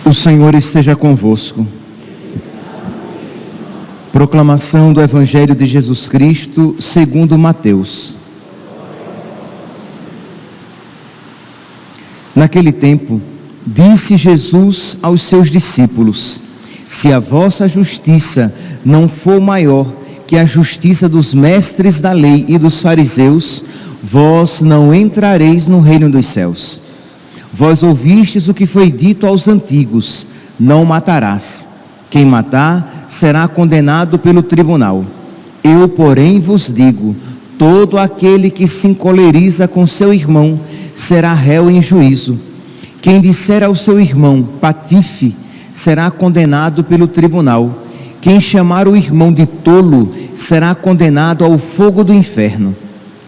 O Senhor esteja convosco. Proclamação do Evangelho de Jesus Cristo segundo Mateus. Naquele tempo, disse Jesus aos seus discípulos: se a vossa justiça não for maior que a justiça dos mestres da lei e dos fariseus, vós não entrareis no reino dos céus. Vós ouvistes o que foi dito aos antigos: não matarás. Quem matar será condenado pelo tribunal. Eu, porém, vos digo: todo aquele que se encoleriza com seu irmão será réu em juízo. Quem disser ao seu irmão patife será condenado pelo tribunal. Quem chamar o irmão de tolo será condenado ao fogo do inferno.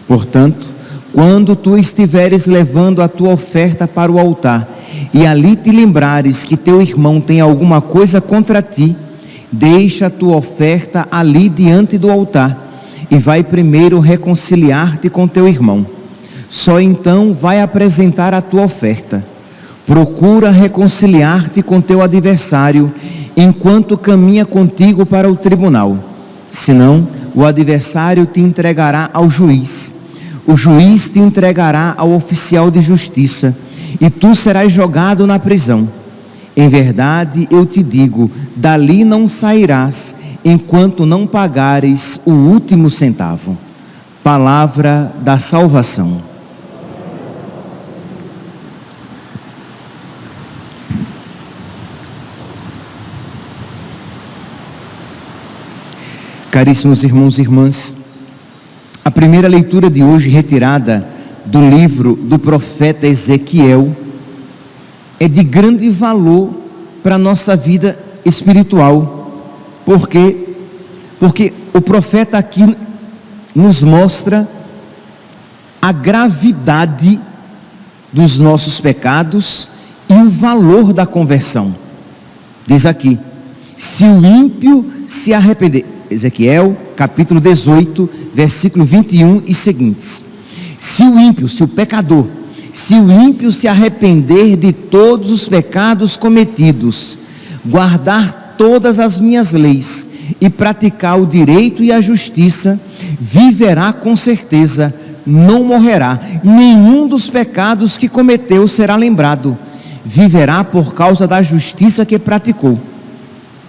Portanto, quando tu estiveres levando a tua oferta para o altar, e ali te lembrares que teu irmão tem alguma coisa contra ti, deixa a tua oferta ali diante do altar, e vai primeiro reconciliar-te com teu irmão. Só então vai apresentar a tua oferta. Procura reconciliar-te com teu adversário, enquanto caminha contigo para o tribunal. Senão, o adversário te entregará ao juiz. O juiz te entregará ao oficial de justiça, e tu serás jogado na prisão. Em verdade, eu te digo, dali não sairás, enquanto não pagares o último centavo. Palavra da salvação. Caríssimos irmãos e irmãs, a primeira leitura de hoje, retirada do livro do profeta Ezequiel, é de grande valor para a nossa vida espiritual. Por quê? Porque o profeta aqui nos mostra a gravidade dos nossos pecados e o valor da conversão. Diz aqui: se o ímpio se arrepender, Ezequiel capítulo 18, versículo 21 e seguintes. Se o ímpio, se o pecador, se o ímpio se arrepender de todos os pecados cometidos, guardar todas as minhas leis e praticar o direito e a justiça, viverá com certeza, não morrerá, nenhum dos pecados que cometeu será lembrado, viverá por causa da justiça que praticou.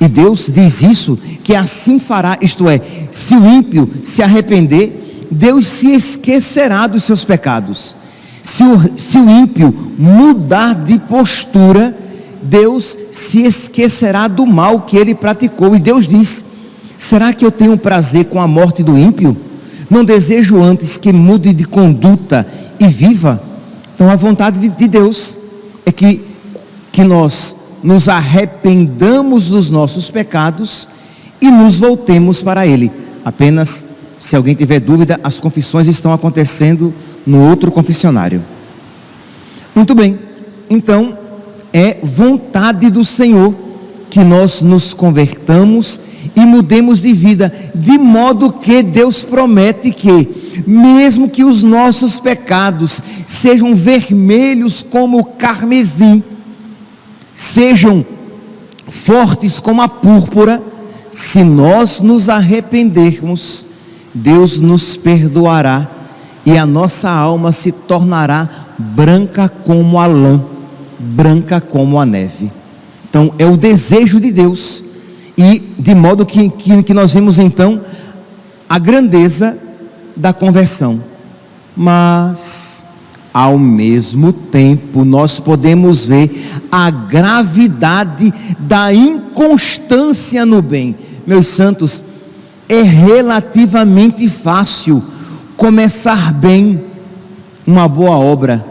E Deus diz isso, que assim fará, isto é, se o ímpio se arrepender, Deus se esquecerá dos seus pecados. Se o ímpio mudar de postura, Deus se esquecerá do mal que ele praticou. E Deus diz: será que eu tenho prazer com a morte do ímpio? Não desejo antes que mude de conduta e viva? Então a vontade de Deus é que nós nos arrependamos dos nossos pecados e nos voltemos para Ele. Apenas, se alguém tiver dúvida, as confissões estão acontecendo no outro confessionário. Muito bem, então é vontade do Senhor que nós nos convertamos e mudemos de vida, de modo que Deus promete que, mesmo que os nossos pecados sejam vermelhos como o carmesim, sejam fortes como a púrpura, se nós nos arrependermos, Deus nos perdoará e a nossa alma se tornará branca como a lã, branca como a neve. Então é o desejo de Deus, e de modo que nós vemos então a grandeza da conversão. Mas ao mesmo tempo nós podemos ver a gravidade da inconstância no bem. Meus santos, é relativamente fácil começar bem uma boa obra.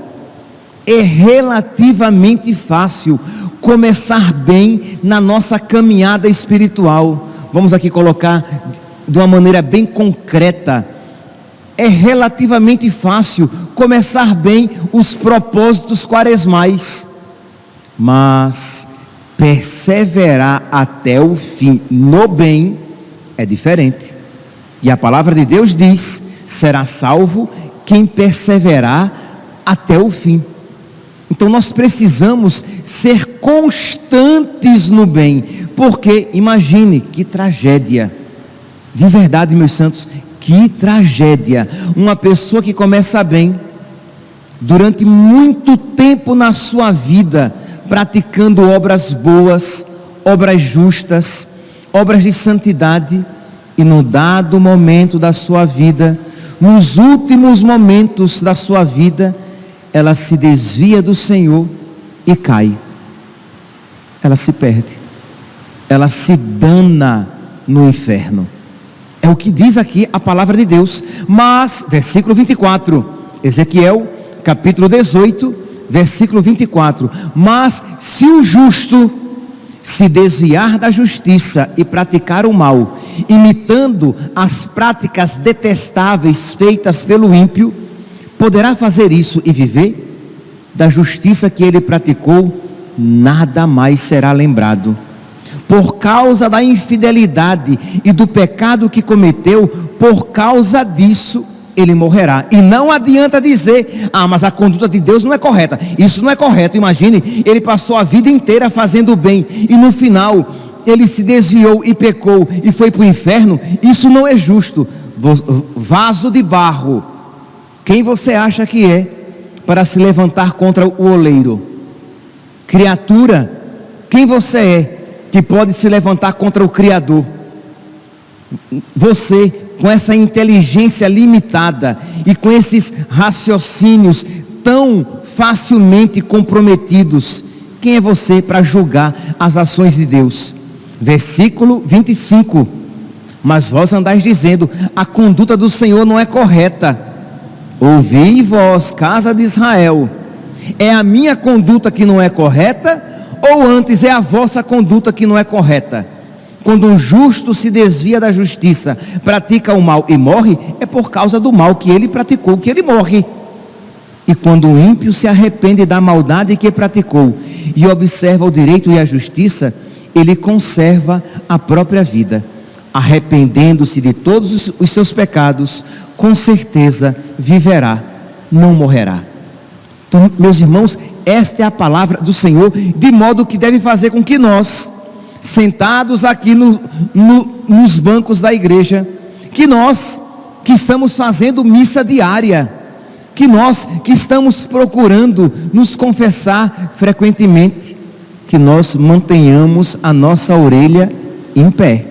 É relativamente fácil começar bem na nossa caminhada espiritual. Vamos aqui colocar de uma maneira bem concreta. É relativamente fácil começar bem os propósitos quaresmais, mas perseverar até o fim no bem é diferente. E a palavra de Deus diz: será salvo quem perseverar até o fim. Então nós precisamos ser constantes no bem, porque imagine que tragédia, de verdade, meus santos, que tragédia, uma pessoa que começa bem, durante muito tempo na sua vida, praticando obras boas, obras justas, obras de santidade, e no dado momento da sua vida, nos últimos momentos da sua vida, ela se desvia do Senhor e cai. Ela se perde. Ela se dana no inferno. É o que diz aqui a palavra de Deus. Mas, versículo 24, Ezequiel, capítulo 18, versículo 24. Mas se o justo se desviar da justiça e praticar o mal, imitando as práticas detestáveis feitas pelo ímpio, poderá fazer isso e viver? Da justiça que ele praticou, nada mais será lembrado. Por causa da infidelidade e do pecado que cometeu, por causa disso, ele morrerá. E não adianta dizer: ah, mas a conduta de Deus não é correta. Isso não é correto. Imagine, ele passou a vida inteira fazendo o bem, e no final, ele se desviou e pecou, e foi para o inferno. Isso não é justo. Vaso de barro, quem você acha que é para se levantar contra o oleiro? Criatura, quem você é que pode se levantar contra o Criador? Você, com essa inteligência limitada e com esses raciocínios tão facilmente comprometidos, quem é você para julgar as ações de Deus? Versículo 25: mas vós andais dizendo: a conduta do Senhor não é correta. Ouvi vós, casa de Israel, é a minha conduta que não é correta, ou antes é a vossa conduta que não é correta? Quando um justo se desvia da justiça, pratica o mal e morre, é por causa do mal que ele praticou que ele morre. E quando o ímpio se arrepende da maldade que praticou e observa o direito e a justiça, ele conserva a própria vida. Arrependendo-se de todos os seus pecados, com certeza viverá, não morrerá. Então, meus irmãos, esta é a palavra do Senhor, de modo que deve fazer com que nós, sentados aqui nos bancos da igreja, que nós que estamos fazendo missa diária, que nós que estamos procurando nos confessar frequentemente, que nós mantenhamos a nossa orelha em pé.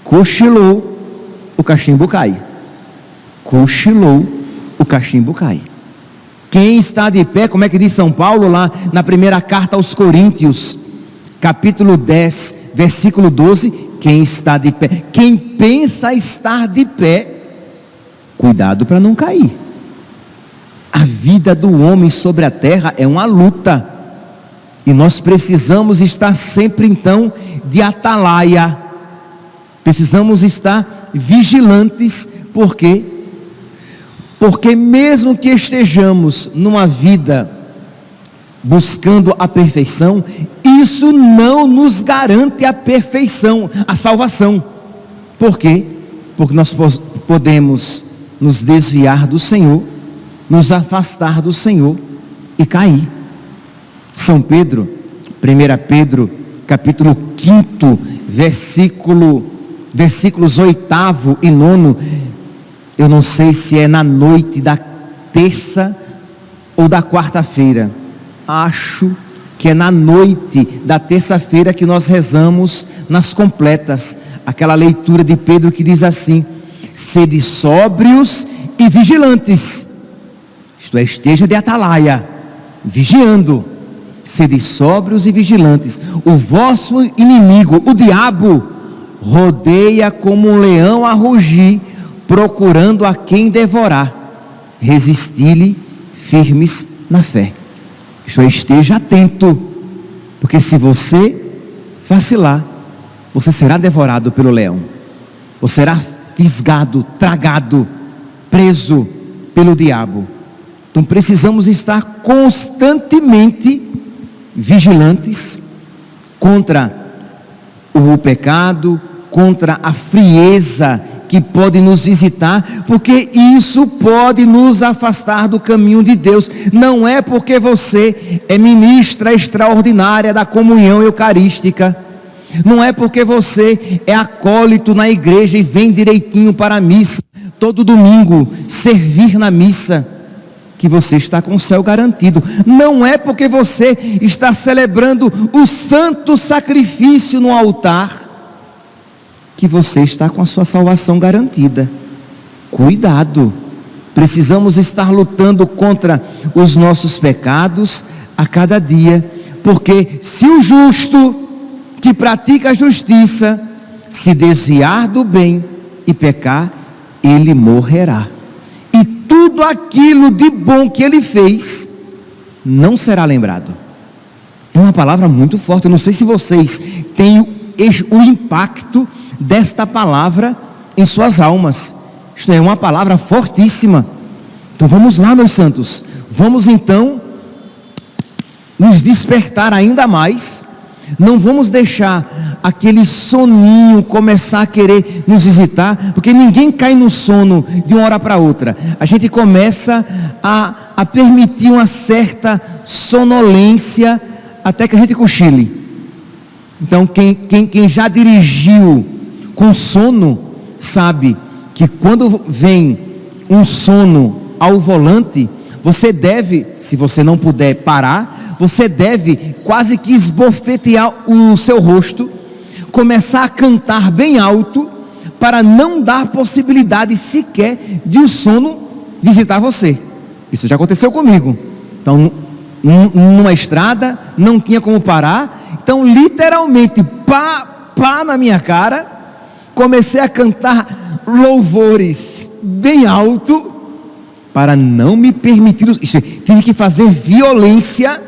Cochilou, o cachimbo cai. Cochilou, o cachimbo cai. Quem está de pé, como é que diz São Paulo lá na primeira carta aos Coríntios, capítulo 10, versículo 12, quem está de pé, quem pensa estar de pé, cuidado para não cair. A vida do homem sobre a terra é uma luta, e nós precisamos estar sempre então de atalaia, precisamos estar vigilantes, porque mesmo que estejamos numa vida buscando a perfeição, isso não nos garante a perfeição, a salvação. Por quê? Porque nós podemos nos desviar do Senhor, nos afastar do Senhor e cair. São Pedro, 1 Pedro, capítulo 5, versículos 8 e 9, eu não sei se é na noite da terça ou da quarta-feira, acho que é na noite da terça-feira que nós rezamos nas completas, aquela leitura de Pedro que diz assim: sede sóbrios e vigilantes, isto é, esteja de atalaia, vigiando, sede sóbrios e vigilantes, o vosso inimigo, o diabo, rodeia como um leão a rugir, procurando a quem devorar, resisti-lhe firmes na fé. Isto é, esteja atento, porque se você vacilar, você será devorado pelo leão, você será fisgado, tragado, preso pelo diabo. Então precisamos estar constantemente vigilantes, contra o pecado, contra a frieza que pode nos visitar, porque isso pode nos afastar do caminho de Deus. Não é porque você é ministra extraordinária da comunhão eucarística, não é porque você é acólito na igreja e vem direitinho para a missa, todo domingo, servir na missa, que você está com o céu garantido. Não é porque você está celebrando o santo sacrifício no altar, que você está com a sua salvação garantida. Cuidado, precisamos estar lutando contra os nossos pecados a cada dia, porque se o justo que pratica a justiça se desviar do bem e pecar, ele morrerá, e tudo aquilo de bom que ele fez não será lembrado. É uma palavra muito forte. Eu não sei se vocês têm o impacto desta palavra em suas almas. Isto é uma palavra fortíssima. Então vamos lá, meus santos, vamos então nos despertar ainda mais. Não vamos deixar aquele soninho começar a querer nos visitar, porque ninguém cai no sono de uma hora para outra. A gente começa a permitir uma certa sonolência até que a gente cochile. Então quem já dirigiu com sono sabe que quando vem um sono ao volante, você deve, se você não puder parar, você deve quase que esbofetear o seu rosto, começar a cantar bem alto, para não dar possibilidade sequer de o sono visitar você. Isso já aconteceu comigo. Então, numa estrada, não tinha como parar, então literalmente, pá na minha cara, comecei a cantar louvores bem alto, para não me permitir, tive que fazer violência,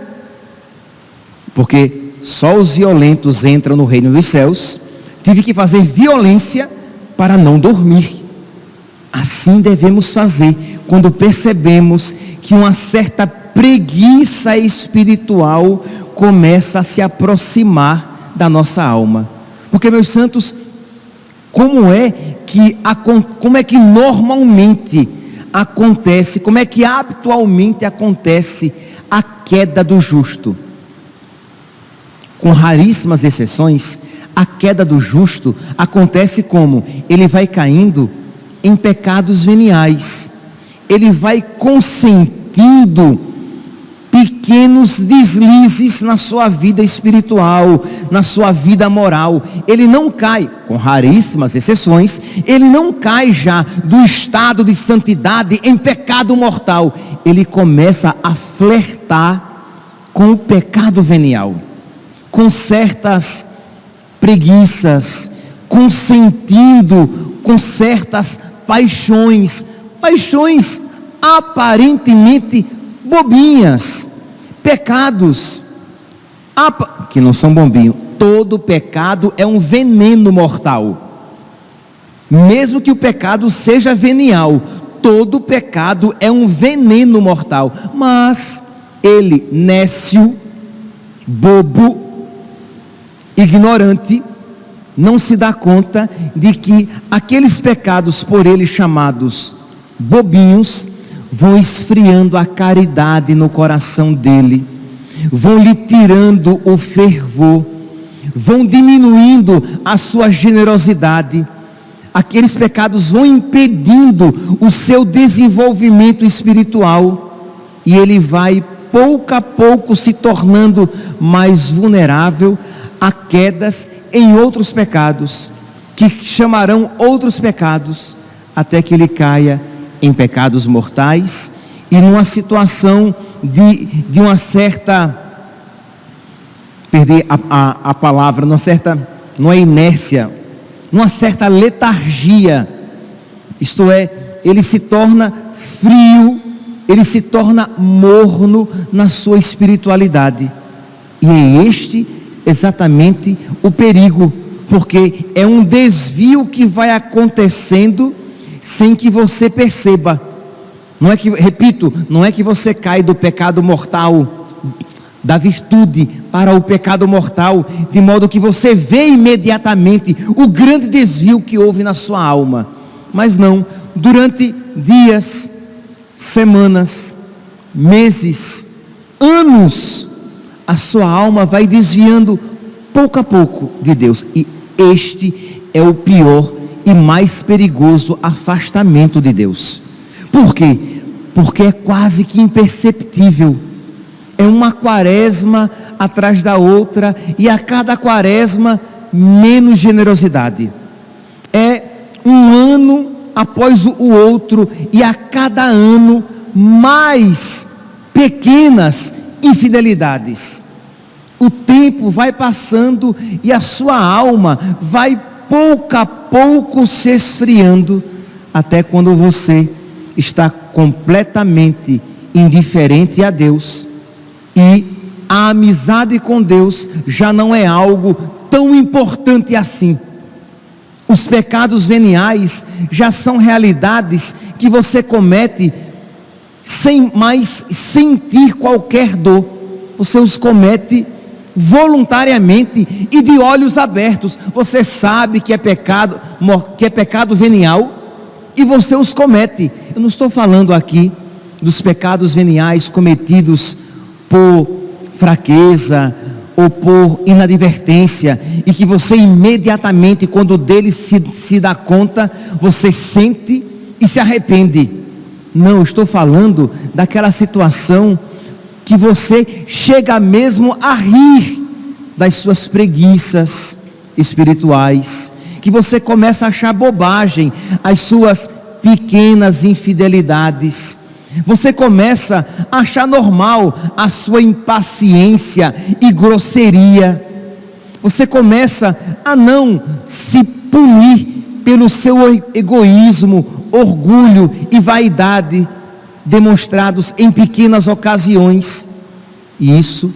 porque só os violentos entram no reino dos céus. Tive que fazer violência para não dormir. Assim devemos fazer quando percebemos que uma certa preguiça espiritual começa a se aproximar da nossa alma. Porque, meus santos, como é que normalmente acontece, como é que habitualmente acontece a queda do justo? Com raríssimas exceções, a queda do justo acontece como? Ele vai caindo em pecados veniais, ele vai consentindo pequenos deslizes na sua vida espiritual, na sua vida moral. Ele não cai, com raríssimas exceções, ele não cai já do estado de santidade em pecado mortal. Ele começa a flertar com o pecado venial, com certas preguiças, consentindo com certas paixões aparentemente bobinhas, pecados que não são bobinhos. Todo pecado é um veneno mortal, mesmo que o pecado seja venial. Todo pecado é um veneno mortal, mas ele, nécio, bobo, ignorante, não se dá conta de que aqueles pecados por ele chamados bobinhos vão esfriando a caridade no coração dele, vão lhe tirando o fervor, vão diminuindo a sua generosidade. Aqueles pecados vão impedindo o seu desenvolvimento espiritual, e ele vai pouco a pouco se tornando mais vulnerável a quedas em outros pecados, que chamarão outros pecados, até que ele caia em pecados mortais, e numa situação de uma certa, perder a palavra, numa inércia, numa certa letargia. Isto é, ele se torna frio, ele se torna morno na sua espiritualidade, e é este exatamente o perigo, porque é um desvio que vai acontecendo sem que você perceba. Não é que, repito, não é que você cai do pecado mortal da virtude para o pecado mortal, de modo que você vê imediatamente o grande desvio que houve na sua alma. Mas não, durante dias, semanas, meses, anos, a sua alma vai desviando pouco a pouco de Deus. E este é o pior e mais perigoso afastamento de Deus. Por quê? Porque é quase que imperceptível. É uma quaresma atrás da outra, e a cada quaresma menos generosidade. É um ano após o outro, e a cada ano mais pequenas infidelidades. O tempo vai passando e a sua alma vai pouco a pouco se esfriando, até quando você está completamente indiferente a Deus, e a amizade com Deus já não é algo tão importante assim. Os pecados veniais já são realidades que você comete sem mais sentir qualquer dor. Você os comete voluntariamente e de olhos abertos. Você sabe que é pecado venial, e você os comete. Eu não estou falando aqui dos pecados veniais cometidos por fraqueza ou por inadvertência, e que você imediatamente, quando dele se dá conta, você sente e se arrepende. Não, eu estou falando daquela situação que você chega mesmo a rir das suas preguiças espirituais, que você começa a achar bobagem as suas pequenas infidelidades. Você começa a achar normal a sua impaciência e grosseria. Você começa a não se punir pelo seu egoísmo, orgulho e vaidade demonstrados em pequenas ocasiões. E isso,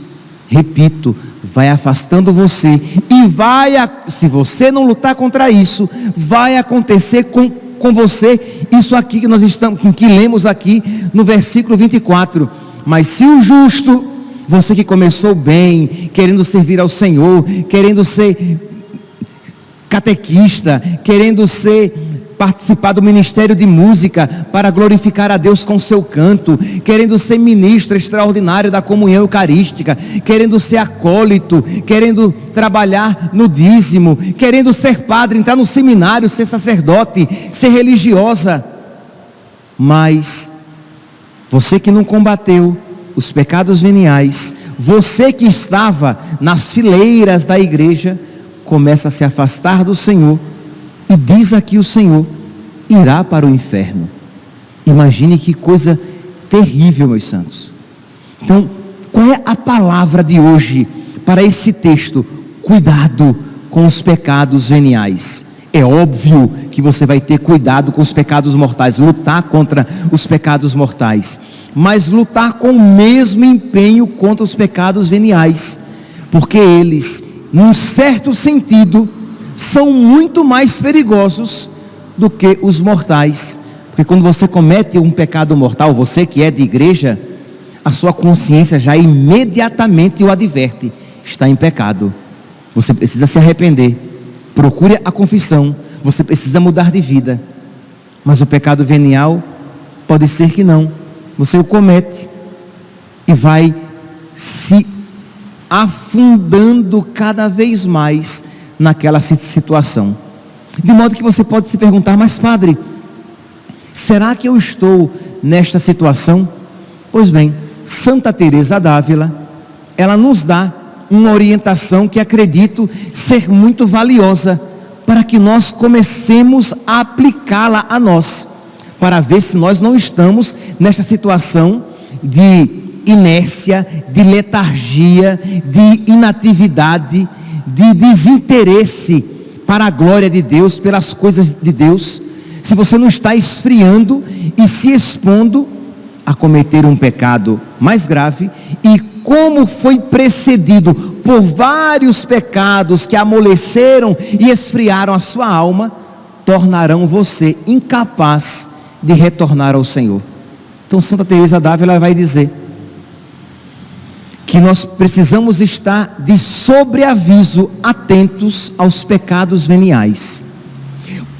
repito, vai afastando você, e se você não lutar contra isso, vai acontecer com você isso aqui que lemos aqui no versículo 24. Mas se o justo, você que começou bem, querendo servir ao Senhor, querendo ser catequista, querendo participar do ministério de música para glorificar a Deus com seu canto, querendo ser ministro extraordinário da comunhão eucarística, querendo ser acólito, querendo trabalhar no dízimo, querendo ser padre, entrar no seminário, ser sacerdote, ser religiosa. Mas você que não combateu os pecados veniais, você que estava nas fileiras da igreja, começa a se afastar do Senhor. E diz aqui o Senhor, irá para o inferno. Imagine que coisa terrível, meus santos. Então, qual é a palavra de hoje para esse texto? Cuidado com os pecados veniais. É óbvio que você vai ter cuidado com os pecados mortais, lutar contra os pecados mortais, mas lutar com o mesmo empenho contra os pecados veniais, porque eles, num certo sentido, são muito mais perigosos do que os mortais. Porque quando você comete um pecado mortal, você que é de igreja, a sua consciência já imediatamente o adverte: está em pecado, você precisa se arrepender, procure a confissão, você precisa mudar de vida. Mas o pecado venial, pode ser que não, você o comete e vai se afundando cada vez mais naquela situação, de modo que você pode se perguntar: mas padre, será que eu estou nesta situação? Pois bem, Santa Teresa d'Ávila, ela nos dá uma orientação que acredito ser muito valiosa, para que nós comecemos a aplicá-la a nós, para ver se nós não estamos nesta situação de inércia, de letargia, de inatividade, de desinteresse para a glória de Deus, pelas coisas de Deus. Se você não está esfriando e se expondo a cometer um pecado mais grave, e como foi precedido por vários pecados que amoleceram e esfriaram a sua alma, tornarão você incapaz de retornar ao Senhor. Então Santa Teresa d'Ávila vai dizer: que nós precisamos estar de sobreaviso, atentos aos pecados veniais.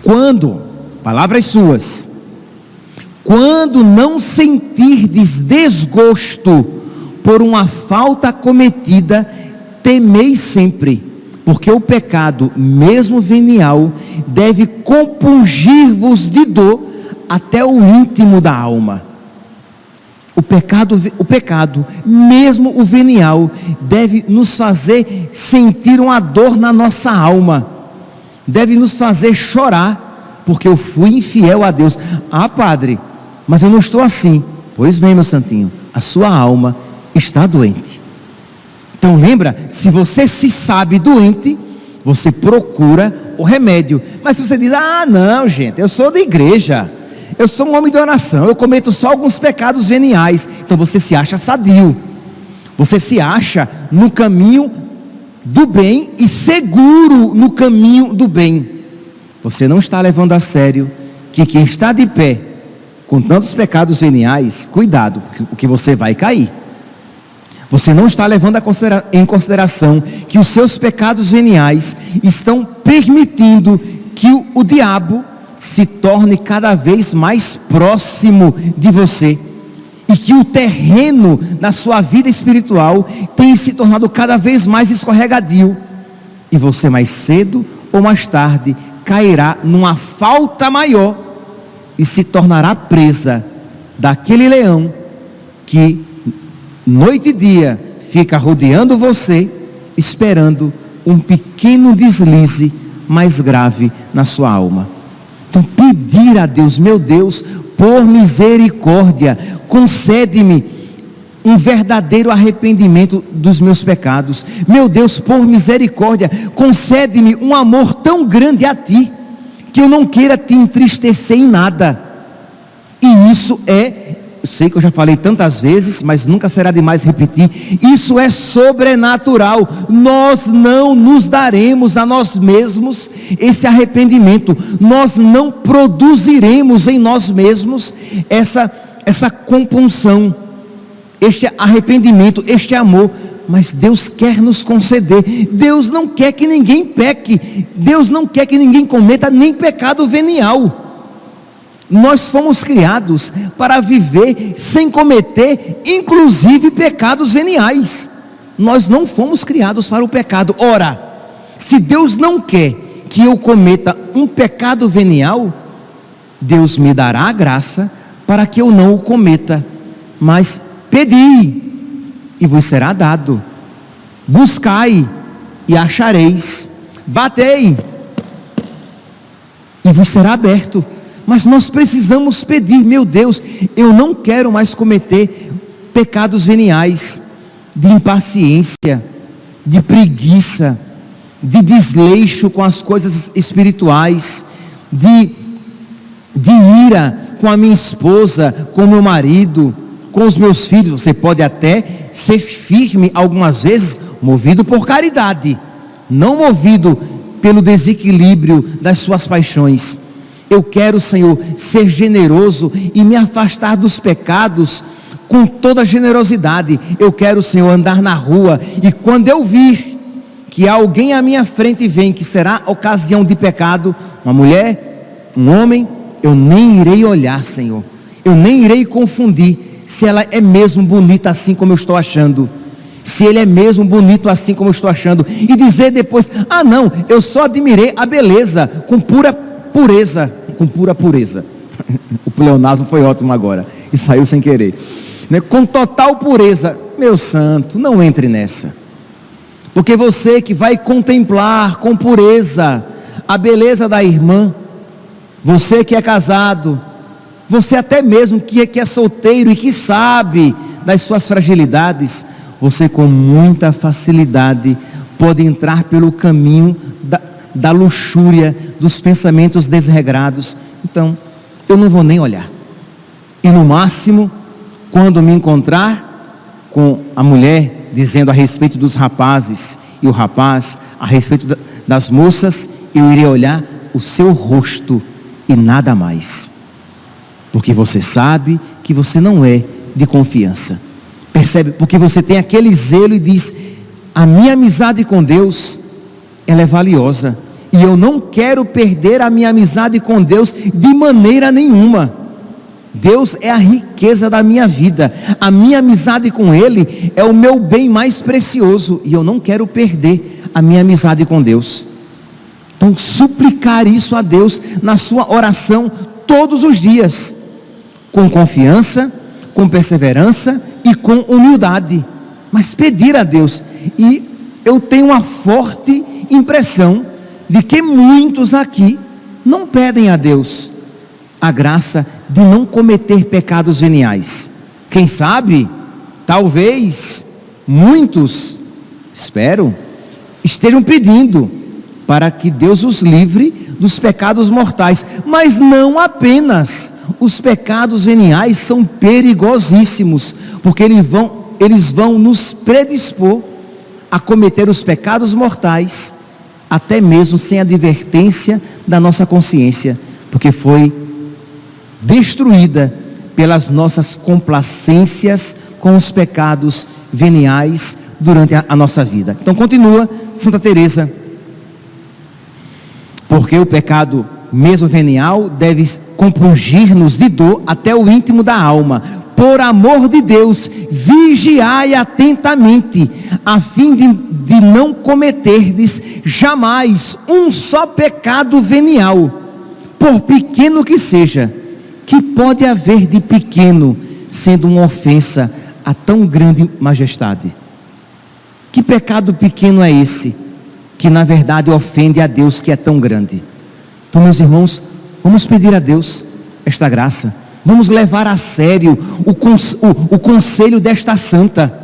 Quando, palavras suas, quando não sentirdes desgosto por uma falta cometida, temei sempre, porque o pecado, mesmo venial, deve compungir-vos de dor até o íntimo da alma. O pecado, mesmo o venial, deve nos fazer sentir uma dor na nossa alma, deve nos fazer chorar, porque eu fui infiel a Deus. Ah, padre, mas eu não estou assim. Pois bem, meu santinho, a sua alma está doente. Então lembra, se você se sabe doente, você procura o remédio. Mas se você diz, ah não gente, eu sou da igreja, eu sou um homem de oração, eu cometo só alguns pecados veniais, então você se acha sadio, você se acha no caminho do bem e seguro no caminho do bem. Você não está levando a sério que quem está de pé com tantos pecados veniais, cuidado, porque você vai cair. Você não está levando em consideração que os seus pecados veniais estão permitindo que o diabo se torne cada vez mais próximo de você, e que o terreno da sua vida espiritual tem se tornado cada vez mais escorregadio, e você mais cedo ou mais tarde cairá numa falta maior e se tornará presa daquele leão que noite e dia fica rodeando você, esperando um pequeno deslize mais grave na sua alma. Então pedir a Deus, meu Deus, por misericórdia, concede-me um verdadeiro arrependimento dos meus pecados. Meu Deus, por misericórdia, concede-me um amor tão grande a Ti, que eu não queira Te entristecer em nada. E isso eu sei que eu já falei tantas vezes, mas nunca será demais repetir, isso é sobrenatural. Nós não nos daremos a nós mesmos esse arrependimento, nós não produziremos em nós mesmos essa compunção, este arrependimento, este amor, mas Deus quer nos conceder. Deus não quer que ninguém peque, Deus não quer que ninguém cometa nem pecado venial. Nós fomos criados para viver sem cometer, inclusive, pecados veniais. Nós não fomos criados para o pecado. Ora, se Deus não quer que eu cometa um pecado venial, Deus me dará a graça para que eu não o cometa. Mas pedi, e vos será dado. Buscai, e achareis. Batei, e vos será aberto. Mas nós precisamos pedir, meu Deus, eu não quero mais cometer pecados veniais, de impaciência, de preguiça, de desleixo com as coisas espirituais, de ira com a minha esposa, com o meu marido, com os meus filhos. Você pode até ser firme algumas vezes, movido por caridade, não movido pelo desequilíbrio das suas paixões. Eu quero, Senhor, ser generoso e me afastar dos pecados com toda generosidade. Eu quero, Senhor, andar na rua, e quando eu vir que alguém à minha frente vem, que será ocasião de pecado, uma mulher, um homem, eu nem irei olhar, Senhor, eu nem irei confundir se ela é mesmo bonita assim como eu estou achando, se ele é mesmo bonito assim como eu estou achando, e dizer depois, ah não, eu só admirei a beleza com pura pureza. O pleonasmo foi ótimo agora, e saiu sem querer, né? Com total pureza. Meu santo, não entre nessa, porque você que vai contemplar com pureza a beleza da irmã, você que é casado, você até mesmo que é solteiro e que sabe das suas fragilidades, você com muita facilidade pode entrar pelo caminho da luxúria, dos pensamentos desregrados. Então, eu não vou nem olhar, e no máximo, quando me encontrar com a mulher dizendo a respeito dos rapazes, e o rapaz a respeito das moças, eu irei olhar o seu rosto e nada mais, porque você sabe que você não é de confiança. Percebe? Porque você tem aquele zelo e diz: a minha amizade com Deus, ela é valiosa, e eu não quero perder a minha amizade com Deus de maneira nenhuma. Deus é a riqueza da minha vida, a minha amizade com Ele é o meu bem mais precioso, e eu não quero perder a minha amizade com Deus. Então, suplicar isso a Deus na sua oração todos os dias, com confiança, com perseverança e com humildade, mas pedir a Deus. E eu tenho uma forte impressão de que muitos aqui não pedem a Deus a graça de não cometer pecados veniais. Quem sabe, talvez, muitos, espero, estejam pedindo para que Deus os livre dos pecados mortais, mas não apenas. Os pecados veniais são perigosíssimos, porque eles vão nos predispor a cometer os pecados mortais, até mesmo sem advertência da nossa consciência, porque foi destruída pelas nossas complacências com os pecados veniais durante a nossa vida. Então continua Santa Teresa: porque o pecado mesmo venial deve compungir-nos de dor até o íntimo da alma. Por amor de Deus, vigiai atentamente, a fim de não cometerdes jamais um só pecado venial, por pequeno que seja. Que pode haver de pequeno, sendo uma ofensa a tão grande majestade? Que pecado pequeno é esse, que na verdade ofende a Deus, que é tão grande? Então, meus irmãos, vamos pedir a Deus esta graça, vamos levar a sério o conselho desta santa,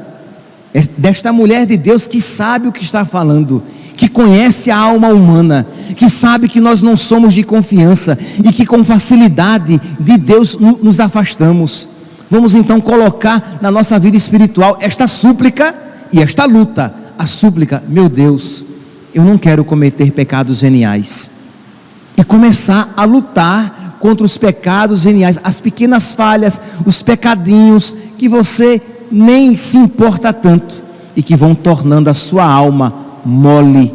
desta mulher de Deus, que sabe o que está falando, que conhece a alma humana, que sabe que nós não somos de confiança, e que com facilidade de Deus nos afastamos. Vamos então colocar na nossa vida espiritual esta súplica e esta luta. A súplica: meu Deus, eu não quero cometer pecados veniais, e começar a lutar contra os pecados veniais, as pequenas falhas, os pecadinhos que você nem se importa tanto, e que vão tornando a sua alma mole,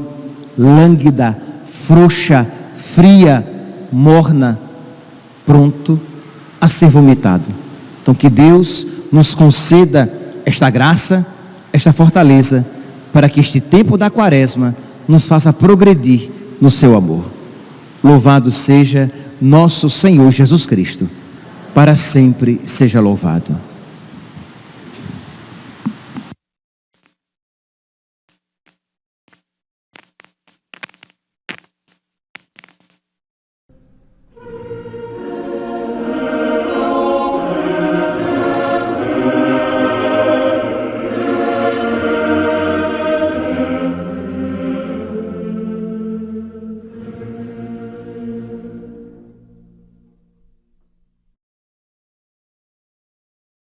lânguida, frouxa, fria, morna, pronto a ser vomitado. Então, que Deus nos conceda esta graça, esta fortaleza, para que este tempo da quaresma nos faça progredir no seu amor. Louvado seja nosso Senhor Jesus Cristo, para sempre seja louvado.